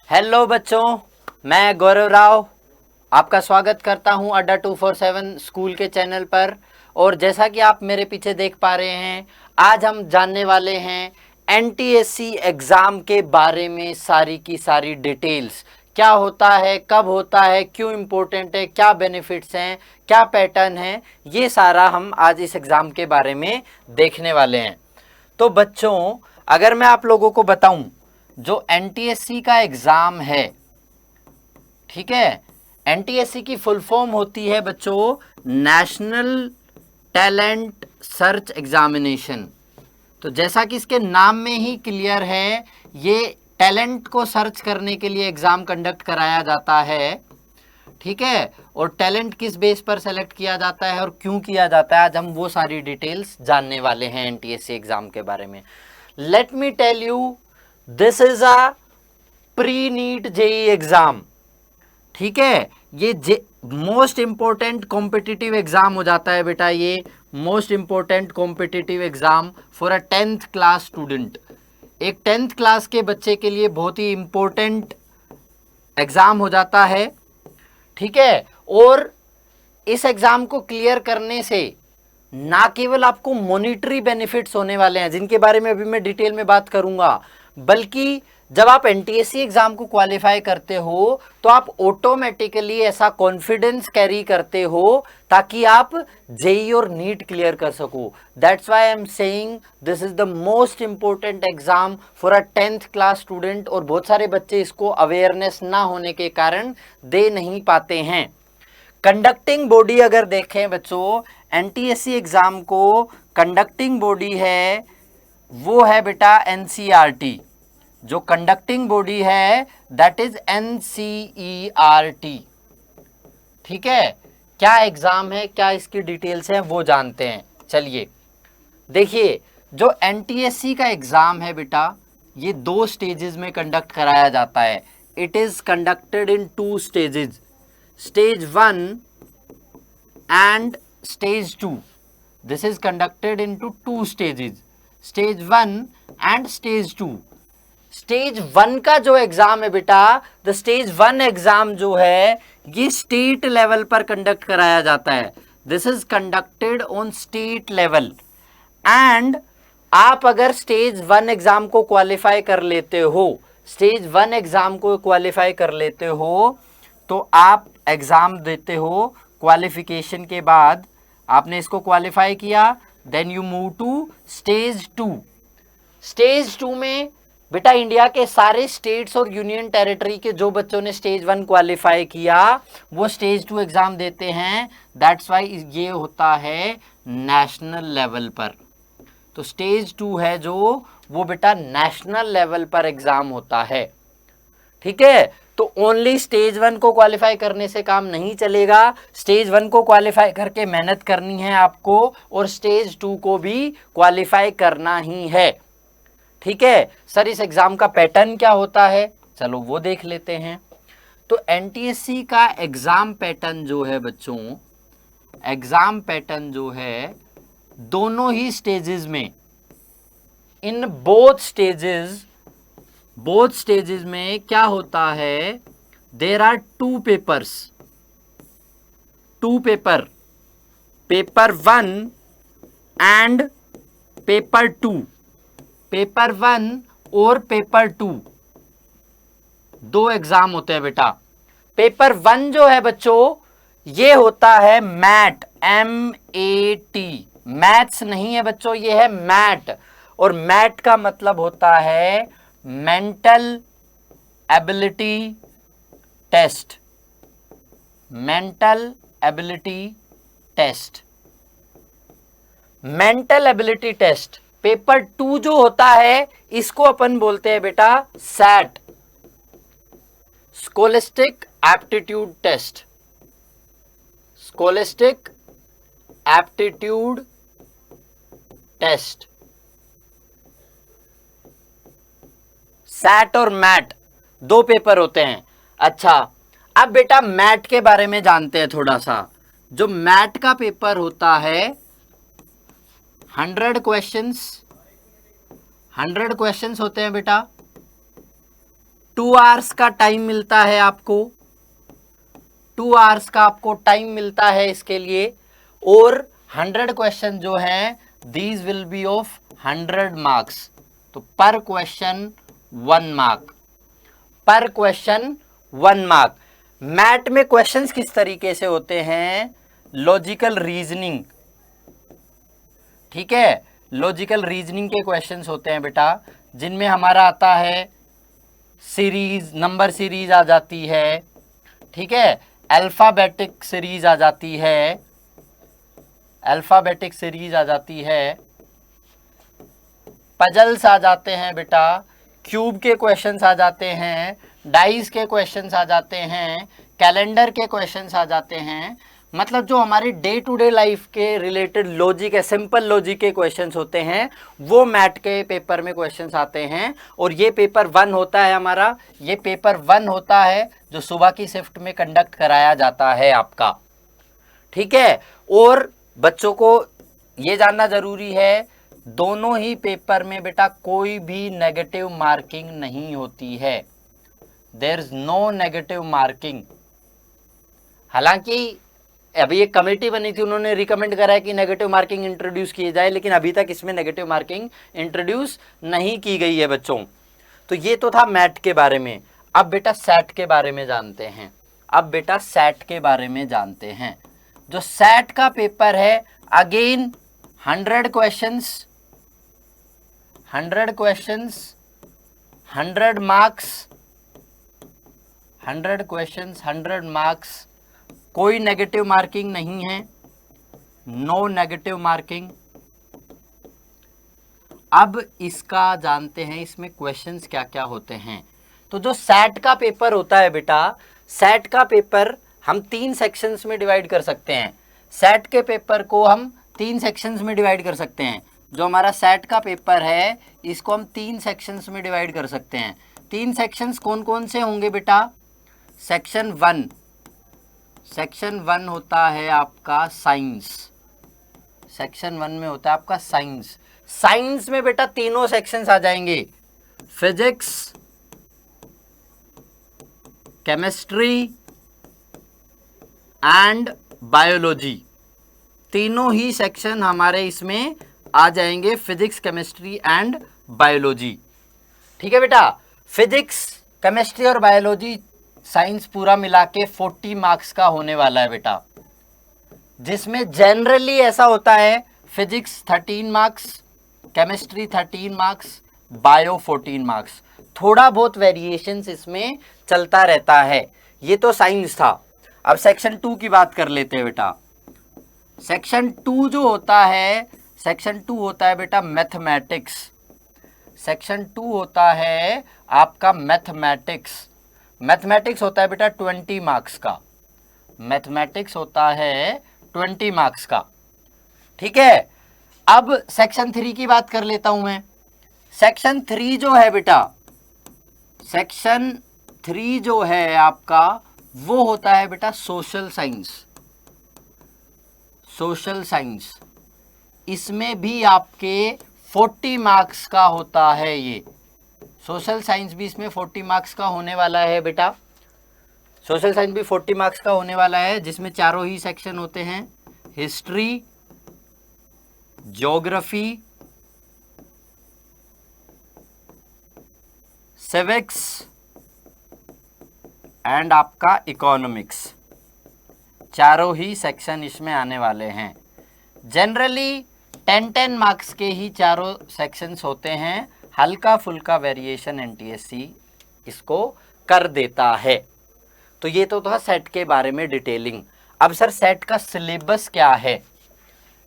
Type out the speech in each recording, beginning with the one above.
Hello बच्चों, मैं गौरव राव आपका स्वागत करता हूं अड्डा 247 स्कूल के चैनल पर। और जैसा कि आप मेरे पीछे देख पा रहे हैं, आज हम जानने वाले हैं एनटीएससी एग्ज़ाम के बारे में सारी की सारी डिटेल्स। क्या होता है, कब होता है, क्यों इम्पोर्टेंट है, क्या बेनिफिट्स हैं, क्या पैटर्न है, ये सारा हम आज इस एग्ज़ाम के बारे में देखने वाले हैं। तो बच्चों, अगर मैं आप लोगों को बताऊं, जो एनटीएससी का एग्ज़ाम है, ठीक है, एनटीएससी की फुल फॉर्म होती है बच्चों नेशनल टैलेंट सर्च एग्जामिनेशन। तो जैसा कि इसके नाम में ही क्लियर है, ये टैलेंट को सर्च करने के लिए एग्जाम कंडक्ट कराया जाता है, ठीक है। और टैलेंट किस बेस पर सेलेक्ट किया जाता है और क्यों किया जाता है, आज हम वो सारी डिटेल्स जानने वाले हैं एनटीएससी एग्जाम के बारे में। Let me tell you, this is a pre NEET JEE exam, ठीक है। ये मोस्ट इंपॉर्टेंट कॉम्पिटिटिव एग्जाम हो जाता है बेटा, ये most important competitive exam for a 10th class student. एक 10th क्लास के बच्चे के लिए बहुत ही इंपॉर्टेंट एग्जाम हो जाता है, ठीक है। और इस एग्जाम को क्लियर करने से ना केवल आपको मॉनिटरी बेनिफिट्स होने वाले हैं, जिनके बारे में अभी मैं डिटेल में बात करूंगा, बल्कि जब आप एनटीएससी एग्जाम को क्वालिफाई करते हो तो आप ऑटोमेटिकली ऐसा कॉन्फिडेंस कैरी करते हो ताकि आप जेई और नीट क्लियर कर सको। That's why I am saying this is the most important exam for a 10th class student. और बहुत सारे बच्चे इसको अवेयरनेस ना होने के कारण दे नहीं पाते हैं। कंडक्टिंग बॉडी अगर देखें बच्चों, एनटीएससी एग्जाम को कंडक्टिंग बॉडी है वो है बेटा एनसीईआरटी। जो कंडक्टिंग बॉडी है दैट इज एनसीईआरटी, ठीक है। क्या एग्जाम है, क्या इसकी डिटेल्स हैं, वो जानते हैं। चलिए देखिए, जो एनटीएससी का एग्जाम है बेटा, ये 2 स्टेजेस में कंडक्ट कराया जाता है। It is conducted in 2 stages, stage 1 and stage 2. This is conducted into 2 stages, stage 1 and stage 2. Stage 1 का जो एग्जाम है बेटा, द स्टेज 1 एग्जाम जो है ये स्टेट लेवल पर कंडक्ट कराया जाता है। This is conducted on state level. And आप अगर स्टेज 1 एग्जाम को क्वालिफाई कर लेते हो, स्टेज 1 एग्जाम को क्वालिफाई कर लेते हो, तो आप एग्जाम देते हो। क्वालिफिकेशन के बाद आपने इसको क्वालिफाई किया, then you move to stage 2। Stage 2 में बेटा इंडिया के सारे स्टेट्स और यूनियन टेरिटरी के जो बच्चों ने स्टेज 1 क्वालिफाई किया वो स्टेज 2 एग्जाम देते हैं। दैट्स वाई ये होता है नेशनल लेवल पर। तो स्टेज 2 है जो, वो बेटा नेशनल लेवल पर एग्जाम होता है, ठीक है। तो ओनली स्टेज 1 को क्वालिफाई करने से काम नहीं चलेगा, स्टेज 1 को क्वालिफाई करके मेहनत करनी है आपको, और स्टेज 2 को भी क्वालिफाई करना ही है, ठीक है। सर इस एग्जाम का पैटर्न क्या होता है, चलो वो देख लेते हैं। तो एनटीएससी का एग्जाम पैटर्न जो है बच्चों, एग्जाम पैटर्न जो है दोनों ही स्टेजेस में, इन बोथ स्टेजेस में क्या होता है, there are 2 papers, 2 paper, paper 1 and paper 2, paper 1 और पेपर 2, 2 एग्जाम होते हैं बेटा। पेपर 1 जो है बच्चों, ये होता है मैट, MAT, मैथ्स नहीं है बच्चों, ये है मैट। और मैट का मतलब होता है mental ability test, mental ability test, mental ability test. Paper 2 जो होता है इसको अपन बोलते हैं बेटा SAT, scholastic aptitude test, scholastic aptitude test. SAT और मैट 2 पेपर होते हैं। अच्छा, अब बेटा मैट के बारे में जानते हैं थोड़ा सा। जो मैट का पेपर होता है 100 क्वेश्चंस, 100 क्वेश्चंस होते हैं बेटा, 2 आवर्स का टाइम मिलता है आपको, 2 आवर्स का आपको टाइम मिलता है इसके लिए। और 100 क्वेश्चन जो हैं these will be of 100 marks. तो पर क्वेश्चन 1 मार्क, पर क्वेश्चन 1 मार्क। मैथ में क्वेश्चंस किस तरीके से होते हैं, लॉजिकल रीजनिंग, ठीक है, लॉजिकल रीजनिंग के क्वेश्चंस होते हैं बेटा, जिनमें हमारा आता है सीरीज, नंबर सीरीज आ जाती है, ठीक है, अल्फाबेटिक सीरीज आ जाती है, अल्फाबेटिक सीरीज आ जाती है, पजल्स आ जाते हैं बेटा, क्यूब के क्वेश्चंस आ जाते हैं, डाइस के क्वेश्चंस आ जाते हैं, कैलेंडर के क्वेश्चंस आ जाते हैं। मतलब जो हमारी डे टू डे लाइफ के रिलेटेड लॉजिक है, सिंपल लॉजिक के क्वेश्चंस होते हैं, वो मैथ के पेपर में क्वेश्चंस आते हैं। और ये पेपर 1 होता है हमारा, ये पेपर 1 होता है जो सुबह की शिफ्ट में कंडक्ट कराया जाता है आपका, ठीक है। और बच्चों को ये जानना जरूरी है, दोनों ही पेपर में बेटा कोई भी नेगेटिव मार्किंग नहीं होती है, there is no negative marking. हालांकि अभी एक कमेटी बनी थी, उन्होंने रिकमेंड करा है कि नेगेटिव मार्किंग इंट्रोड्यूस की जाए, लेकिन अभी तक इसमें नेगेटिव मार्किंग इंट्रोड्यूस नहीं की गई है बच्चों। तो ये तो था मैथ के बारे में। अब बेटा सेट के बारे में जानते हैं, अब बेटा सेट के बारे में जानते हैं। जो सेट का पेपर है, again 100 questions, 100 questions, 100 marks, 100 questions, 100 marks, कोई नेगेटिव मार्किंग नहीं है, नो नेगेटिव मार्किंग। अब इसका जानते हैं, इसमें क्वेश्चंस क्या क्या होते हैं। तो जो सेट का पेपर होता है बेटा, सेट का पेपर हम 3 सेक्शंस में डिवाइड कर सकते हैं। सेट के पेपर को हम 3 सेक्शंस में डिवाइड कर सकते हैं। जो हमारा सेट का पेपर है, इसको हम 3 सेक्शंस में डिवाइड कर सकते हैं। 3 सेक्शंस कौन कौन से होंगे बेटा? सेक्शन 1, सेक्शन 1 होता है आपका साइंस, सेक्शन 1 में होता है आपका साइंस। साइंस में बेटा तीनों सेक्शंस आ जाएंगे, फिजिक्स, केमिस्ट्री एंड बायोलॉजी। तीनों ही सेक्शन हमारे इसमें आ जाएंगे, फिजिक्स, केमिस्ट्री एंड बायोलॉजी। ठीक है बेटा, फिजिक्स, केमिस्ट्री और बायोलॉजी, साइंस पूरा मिला के 40 मार्क्स का होने वाला है बेटा, जिसमें जनरली ऐसा होता है physics 13 marks, chemistry 13 marks, bio 14 marks. थोड़ा बहुत वेरिएशंस इसमें चलता रहता है। ये तो साइंस था। अब सेक्शन 2 की बात कर लेते हैं बेटा। सेक्शन 2 जो होता है, सेक्शन 2 होता है बेटा मैथमेटिक्स। सेक्शन 2 होता है आपका मैथमेटिक्स। मैथमेटिक्स होता है बेटा 20 मार्क्स का, मैथमेटिक्स होता है 20 मार्क्स का। ठीक है, अब सेक्शन 3 की बात कर लेता हूं मैं। सेक्शन 3 जो है बेटा, सेक्शन 3 जो है आपका, वो होता है बेटा सोशल साइंस, सोशल साइंस। इसमें भी आपके 40 मार्क्स का होता है। ये सोशल साइंस भी इसमें 40 मार्क्स का होने वाला है बेटा, सोशल साइंस भी 40 मार्क्स का होने वाला है, जिसमें चारों ही सेक्शन होते हैं, हिस्ट्री, ज्योग्राफी, सिविक्स एंड आपका इकोनॉमिक्स। चारों ही सेक्शन इसमें आने वाले हैं। जनरली 10-10 मार्क्स के ही चारों सेक्शंस होते हैं, हल्का फुल्का वेरिएशन एनटीएससी इसको कर देता है। तो ये तो था सेट के बारे में डिटेलिंग। अब सर सेट का सिलेबस क्या है?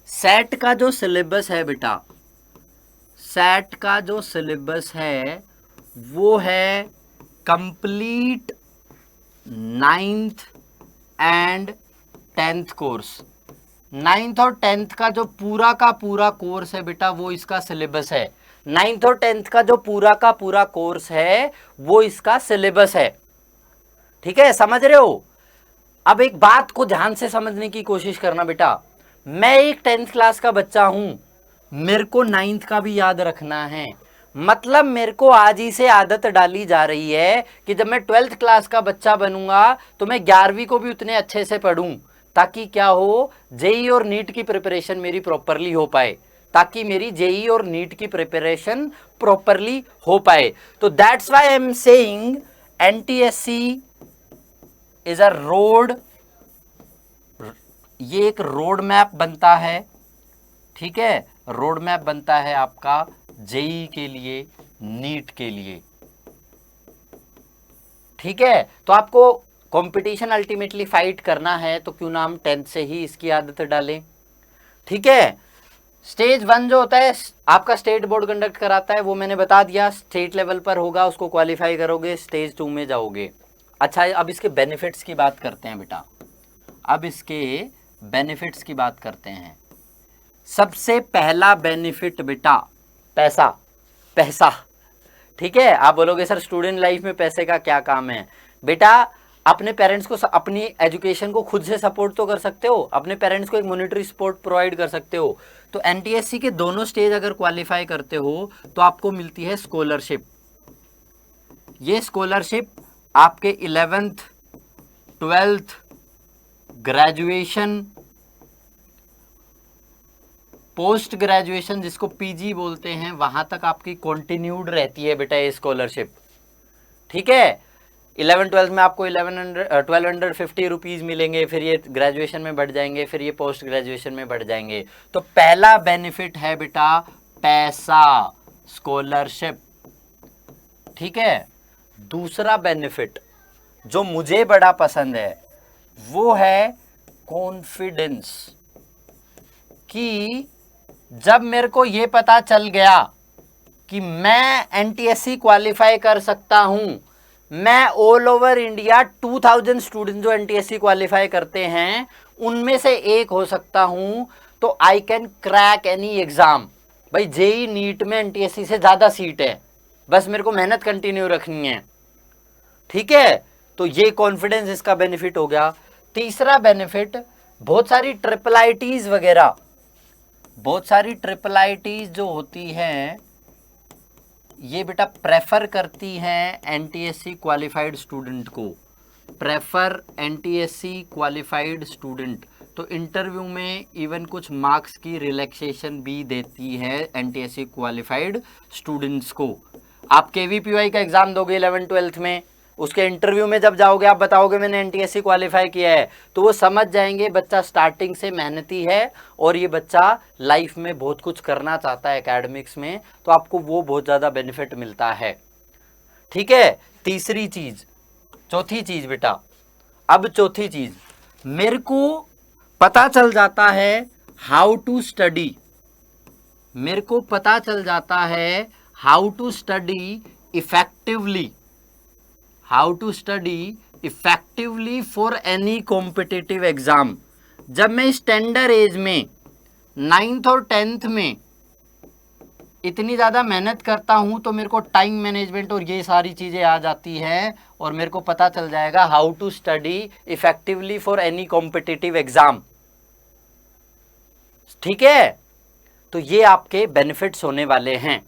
सेट का जो सिलेबस है बेटा, सेट का जो सिलेबस है वो है complete 9th and 10th course. 9th और 10th का जो पूरा का पूरा कोर्स है बेटा, वो इसका सिलेबस है। 9th और 10th का जो पूरा का पूरा कोर्स है वो इसका सिलेबस है। ठीक है, समझ रहे हो? अब एक बात को ध्यान से समझने की कोशिश करना बेटा, मैं एक 10th क्लास का बच्चा हूं, मेरे को 9th का भी याद रखना है, मतलब मेरे को आज ही से आदत डाली जा रही है कि जब मैं 12th क्लास का बच्चा बनूंगा तो मैं 11वीं को भी उतने अच्छे से पढ़ूं, ताकि क्या हो, जेई और नीट की प्रिपरेशन मेरी प्रॉपरली हो पाए, ताकि मेरी जेई और नीट की प्रिपरेशन प्रॉपरली हो पाए। तो that's why I am saying NTSC is a road, ये एक रोड मैप बनता है, ठीक है, रोड मैप बनता है आपका जेई के लिए, नीट के लिए, ठीक है। तो आपको कंपटीशन अल्टीमेटली फाइट करना है, तो क्यों ना हम 10th से ही इसकी आदत डालें, ठीक है। स्टेज 1 जो होता है आपका स्टेट बोर्ड कंडक्ट कराता है, वो मैंने बता दिया, स्टेट लेवल पर होगा, उसको क्वालिफाई करोगे, स्टेज 2 में जाओगे। अच्छा, अब इसके बेनिफिट्स की बात करते हैं बेटा, अब इसके बेनिफिट्स की बात करते हैं। सबसे पहला बेनिफिट बेटा, पैसा, पैसा, ठीक है। आप बोलोगे सर स्टूडेंट लाइफ में पैसे का क्या काम है? बेटा अपने पेरेंट्स को, अपनी एजुकेशन को खुद से सपोर्ट तो कर सकते हो, अपने पेरेंट्स को एक मॉनेटरी सपोर्ट प्रोवाइड कर सकते हो। तो एनटीएससी के दोनों स्टेज अगर क्वालिफाई करते हो तो आपको मिलती है स्कॉलरशिप। ये स्कॉलरशिप आपके 11th 12th graduation, post graduation जिसको पीजी बोलते हैं, वहां तक आपकी कंटिन्यूड रहती है बेटा ये स्कॉलरशिप, ठीक है। 11th-12th में आपको 1250 रुपीज मिलेंगे, फिर ये ग्रेजुएशन में बढ़ जाएंगे, फिर ये पोस्ट ग्रेजुएशन में बढ़ जाएंगे। तो पहला बेनिफिट है बेटा पैसा, स्कॉलरशिप, ठीक है। दूसरा बेनिफिट जो मुझे बड़ा पसंद है वो है कॉन्फिडेंस, कि जब मेरे को ये पता चल गया कि मैं एनटीएससी क्वालिफाई कर सकता हूं, मैं ऑल ओवर इंडिया 2000 स्टूडेंट जो एनटीएससी क्वालिफाई करते हैं उनमें से एक हो सकता हूं, तो I can crack any exam. भाई जेई नीट में एनटीएससी से ज्यादा सीट है, बस मेरे को मेहनत कंटिन्यू रखनी है, ठीक है। तो ये कॉन्फिडेंस इसका बेनिफिट हो गया। तीसरा बेनिफिट, बहुत सारी ट्रिपल आईटीज वगैरह, बहुत सारी ट्रिपल आईटीज जो होती हैं ये बेटा प्रेफर करती हैं एनटीएससी क्वालिफाइड स्टूडेंट को, प्रेफर एनटीएससी क्वालिफाइड स्टूडेंट। तो इंटरव्यू में इवन कुछ मार्क्स की रिलैक्सेशन भी देती है एनटीएससी क्वालिफाइड स्टूडेंट्स को। आप केवीपीवाई का एग्जाम दोगे 11th-12th में, उसके इंटरव्यू में जब जाओगे आप बताओगे मैंने एनटीएससी क्वालिफाई किया है, तो वो समझ जाएंगे बच्चा स्टार्टिंग से मेहनती है और ये बच्चा लाइफ में बहुत कुछ करना चाहता है एकेडमिक्स में, तो आपको वो बहुत ज़्यादा बेनिफिट मिलता है, ठीक है। तीसरी चीज़, चौथी चीज़ बेटा, अब चौथी चीज़, मेरे को पता चल जाता है हाउ टू स्टडी, मेरे को पता चल जाता है how to study effectively, how to study effectively for any competitive exam. जब मैं इस टेंडर एज में 9th और 10th में इतनी ज़्यादा मेहनत करता हूं तो मेरे को टाइम मैनेजमेंट और ये सारी चीज़ें आ जाती हैं और मेरे को पता चल जाएगा how to study effectively for any competitive exam, ठीक है। तो ये आपके बेनिफिट्स होने वाले हैं।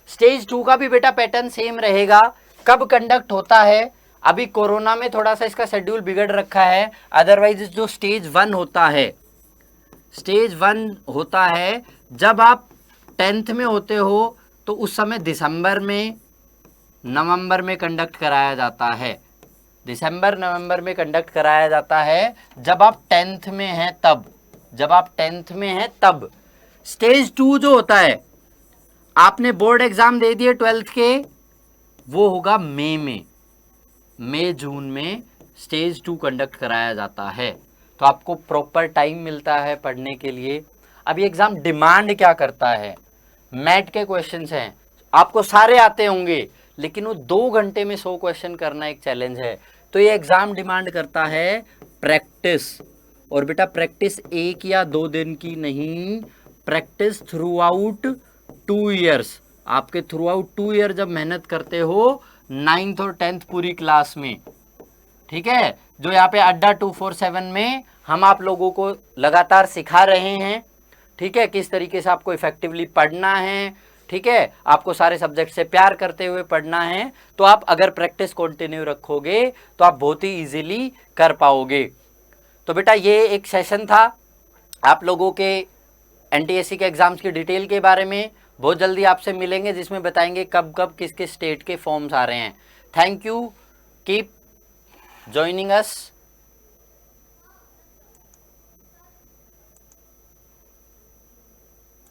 स्टेज 2 का भी बेटा पैटर्न सेम रहेगा। कब कंडक्ट होता है? अभी कोरोना में थोड़ा सा इसका शेड्यूल बिगड़ रखा है, अदरवाइज जो स्टेज 1 होता है, स्टेज 1 होता है जब आप 10th में होते हो तो उस समय दिसंबर में नवंबर में कंडक्ट कराया जाता है, दिसंबर नवंबर में कंडक्ट कराया जाता है जब आप 10th में हैं तब, जब आप 10th में हैं तब। स्टेज 2 जो होता है, आपने बोर्ड एग्जाम दे दिए 12th के, वो होगा मई में, मई जून में स्टेज 2 कंडक्ट कराया जाता है। तो आपको प्रॉपर टाइम मिलता है पढ़ने के लिए। अब ये एग्जाम डिमांड क्या करता है? मैट के क्वेश्चंस हैं, आपको सारे आते होंगे लेकिन वो 2 घंटे में 100 क्वेश्चन करना एक चैलेंज है। तो ये एग्जाम डिमांड करता है प्रैक्टिस, और बेटा प्रैक्टिस 1 या 2 दिन की नहीं, प्रैक्टिस थ्रू आउट 2 ईयर्स। आपके थ्रू आउट 2 ईयर जब मेहनत करते हो 9th और 10th पूरी क्लास में, ठीक है। जो यहाँ पे अड्डा 247 में हम आप लोगों को लगातार सिखा रहे हैं, ठीक है, किस तरीके से आपको इफेक्टिवली पढ़ना है, ठीक है, आपको सारे सब्जेक्ट से प्यार करते हुए पढ़ना है, तो आप अगर प्रैक्टिस कंटिन्यू रखोगे तो आप बहुत ही इजीली कर पाओगे। तो बेटा ये एक सेशन था आप लोगों के एनटीएससी के एग्जाम्स की डिटेल के बारे में। बहुत जल्दी आपसे मिलेंगे जिसमें बताएंगे कब कब किस किस स्टेट के फॉर्म्स आ रहे हैं। Thank you, keep joining us